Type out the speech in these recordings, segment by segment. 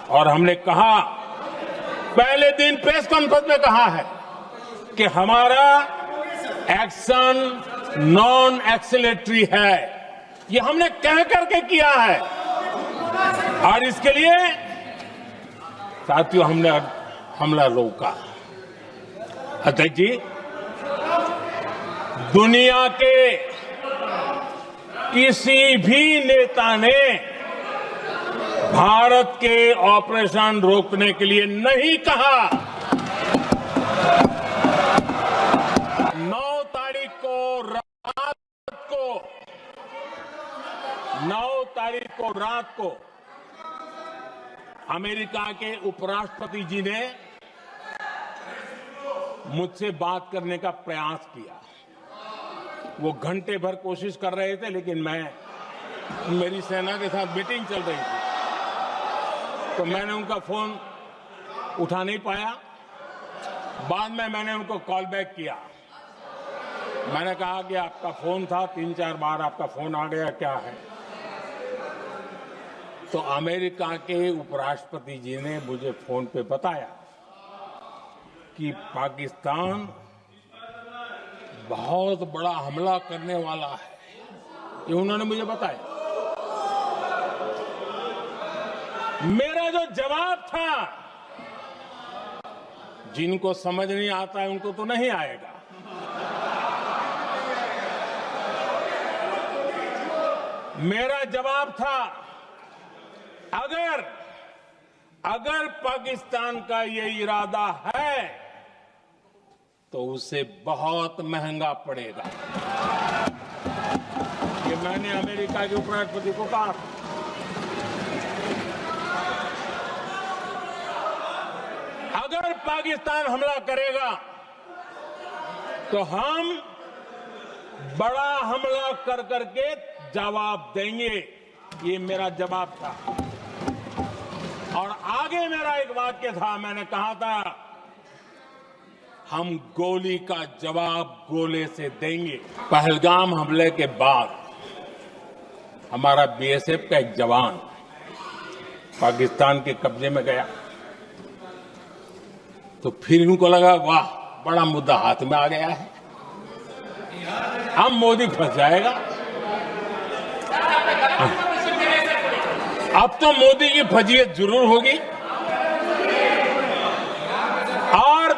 और हमने कहा, पहले दिन प्रेस कॉन्फ्रेंस में कहा है कि हमारा एक्शन नॉन एक्सीलरेटरी है। ये हमने कह करके किया है और इसके लिए साथियों हमने हमला रोका। अध्यक्ष जी, दुनिया के किसी भी नेता ने भारत के ऑपरेशन रोकने के लिए नहीं कहा। 9 तारीख को रात को अमेरिका के उपराष्ट्रपति जी ने मुझसे बात करने का प्रयास किया। वो घंटे भर कोशिश कर रहे थे, लेकिन मेरी सेना के साथ मीटिंग चल रही थी, तो मैंने उनका फोन उठा नहीं पाया। बाद में मैंने उनको कॉल बैक किया। मैंने कहा कि आपका फोन था, 3-4 बार आपका फोन आ गया, क्या है? तो अमेरिका के उपराष्ट्रपति जी ने मुझे फोन पे बताया कि पाकिस्तान बहुत बड़ा हमला करने वाला है। ये उन्होंने मुझे बताया। मेरा जो जवाब था, जिनको समझ नहीं आता है उनको तो नहीं आएगा। मेरा जवाब था, अगर पाकिस्तान का ये इरादा है तो उसे बहुत महंगा पड़ेगा। ये मैंने अमेरिका के उपराष्ट्रपति को कहा। अगर पाकिस्तान हमला करेगा तो हम बड़ा हमला कर करके जवाब देंगे। ये मेरा जवाब था। और आगे मेरा एक वाक्य था, मैंने कहा था, हम गोली का जवाब गोले से देंगे। पहलगाम हमले के बाद हमारा बीएसएफ का एक जवान पाकिस्तान के कब्जे में गया, तो फिर इनको लगा, वाह, बड़ा मुद्दा हाथ में आ गया है, अब मोदी फंस जाएगा। अब तो मोदी की फजीयत जरूर होगी। और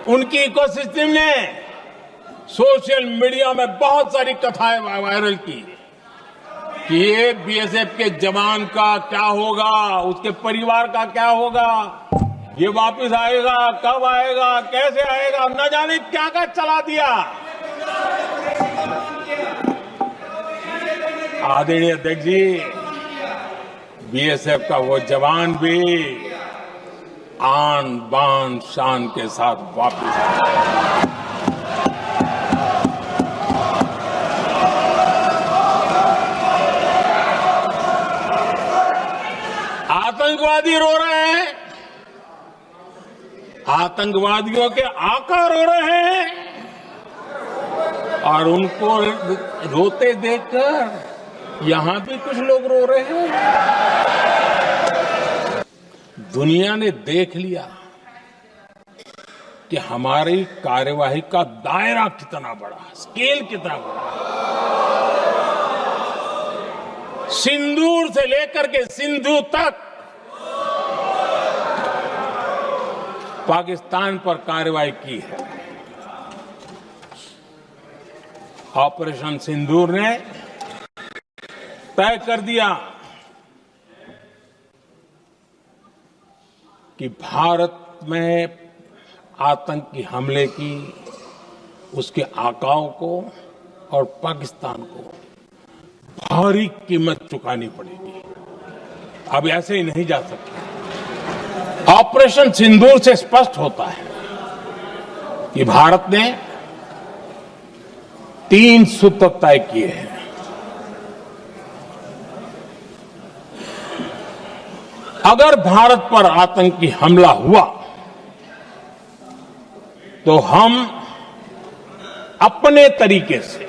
उनकी इकोसिस्टम ने सोशल मीडिया में बहुत सारी कथाएं वायरल की कि ये बीएसएफ के जवान का क्या होगा, उसके परिवार का क्या होगा, ये वापस आएगा, कब आएगा, कैसे आएगा, न जाने क्या क्या चला दिया। आदरणीय अध्यक्ष जी, बीएसएफ का वो जवान भी आन बान शान के साथ वापस आया। आतंकवादी रो रहे हैं, आतंकवादियों के आका रो रहे हैं, और उनको रोते देखकर यहां भी कुछ लोग रो रहे हैं। दुनिया ने देख लिया कि हमारी कार्यवाही का दायरा कितना बड़ा, स्केल कितना बड़ा। सिंदूर से लेकर के सिंधु तक पाकिस्तान पर कार्रवाई की है। ऑपरेशन सिंदूर ने तय कर दिया कि भारत में आतंकी हमले की उसके आकाओं को और पाकिस्तान को भारी कीमत चुकानी पड़ेगी। अब ऐसे ही नहीं जा सकता। ऑपरेशन सिंदूर से स्पष्ट होता है कि भारत ने 3 सूत्र तय किए हैं। अगर भारत पर आतंकी हमला हुआ तो हम अपने तरीके से,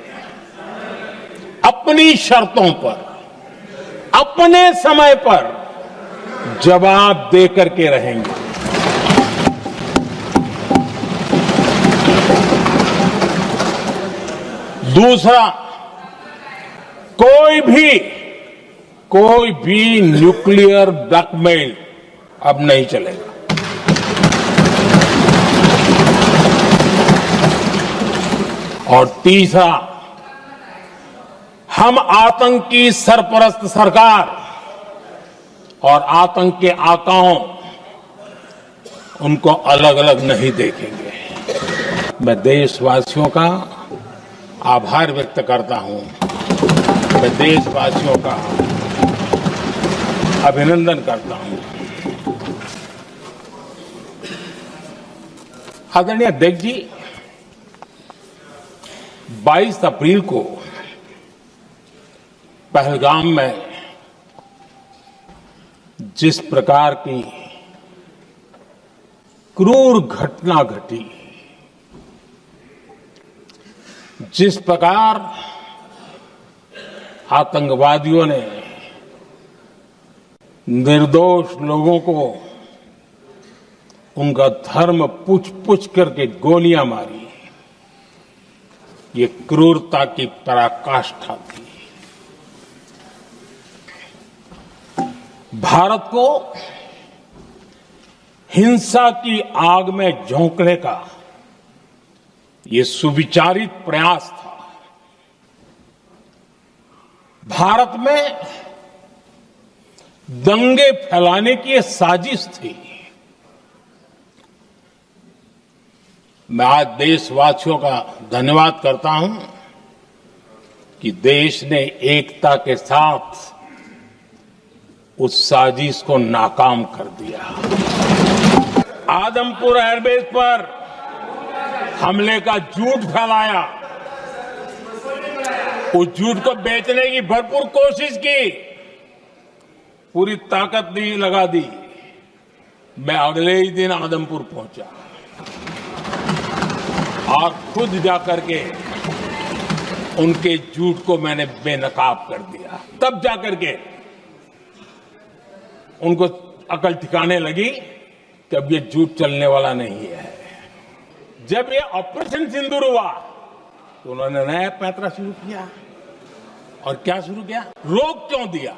अपनी शर्तों पर, अपने समय पर जवाब दे करके रहेंगे। दूसरा, कोई भी न्यूक्लियर ब्लैकमेल अब नहीं चलेगा। और तीसरा, हम आतंक की सरपरस्त सरकार और आतंक के आकाओं उनको अलग अलग नहीं देखेंगे। मैं देशवासियों का आभार व्यक्त करता हूं। मैं देशवासियों का अभिनंदन करता हूं। आदरणीय अध्यक्ष जी, 22 अप्रैल को पहलगाम में जिस प्रकार की क्रूर घटना घटी, जिस प्रकार आतंकवादियों ने निर्दोष लोगों को उनका धर्म पूछ करके गोलियां मारी, ये क्रूरता की पराकाष्ठा थी। भारत को हिंसा की आग में झोंकने का ये सुविचारित प्रयास था। भारत में दंगे फैलाने की ये साजिश थी। मैं आज देशवासियों का धन्यवाद करता हूं कि देश ने एकता के साथ उस साजिश को नाकाम कर दिया। आदमपुर एयरबेस पर हमले का झूठ फैलाया, उस झूठ को बेचने की भरपूर कोशिश की, पूरी ताकत लगा दी। मैं अगले ही दिन आदमपुर पहुंचा और खुद जाकर के उनके झूठ को मैंने बेनकाब कर दिया। तब जाकर के उनको अकल ठिकाने लगी कि अब ये झूठ चलने वाला नहीं है। जब ये ऑपरेशन सिंदूर हुआ तो उन्होंने नया पैंतरा शुरू किया। और क्या शुरू किया? रोक क्यों दिया?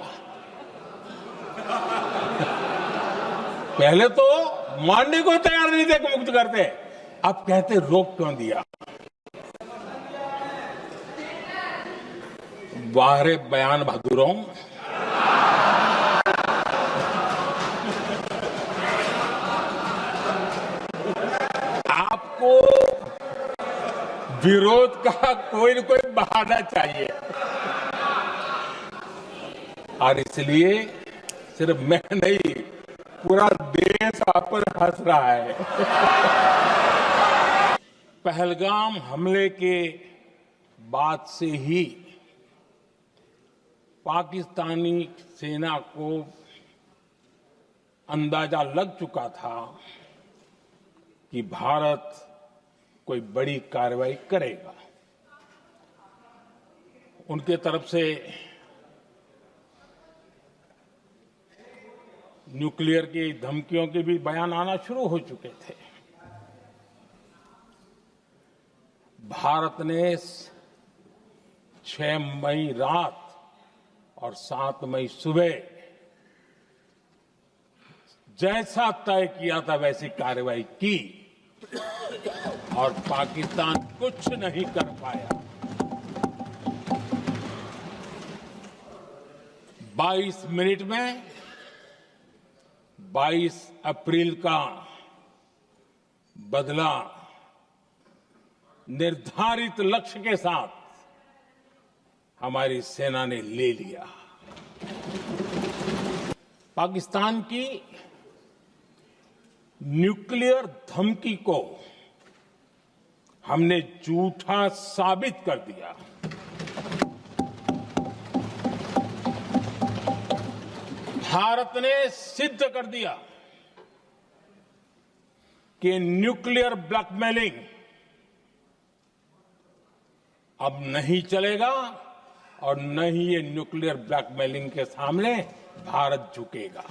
पहले तो मानने को तैयार नहीं थे कि मुक्त करते, अब कहते रोक क्यों दिया? वाहरे बयान बहादुरों, आपको विरोध का कोई न कोई बहाना चाहिए। और इसलिए सिर्फ मैं नहीं, पूरा देश आप पर हंस रहा है। पहलगाम हमले के बाद से ही पाकिस्तानी सेना को अंदाजा लग चुका था कि भारत कोई बड़ी कार्रवाई करेगा। उनके तरफ से न्यूक्लियर की धमकियों के भी बयान आना शुरू हो चुके थे। भारत ने 6 मई रात और 7 मई सुबह जैसा तय किया था वैसी कार्रवाई की और पाकिस्तान कुछ नहीं कर पाया। 22 मिनट में 22 अप्रैल का बदला निर्धारित लक्ष्य के साथ हमारी सेना ने ले लिया। पाकिस्तान की न्यूक्लियर धमकी को हमने झूठा साबित कर दिया। भारत ने सिद्ध कर दिया कि न्यूक्लियर ब्लैकमेलिंग अब नहीं चलेगा और न ही ये न्यूक्लियर ब्लैकमेलिंग के सामने भारत झुकेगा।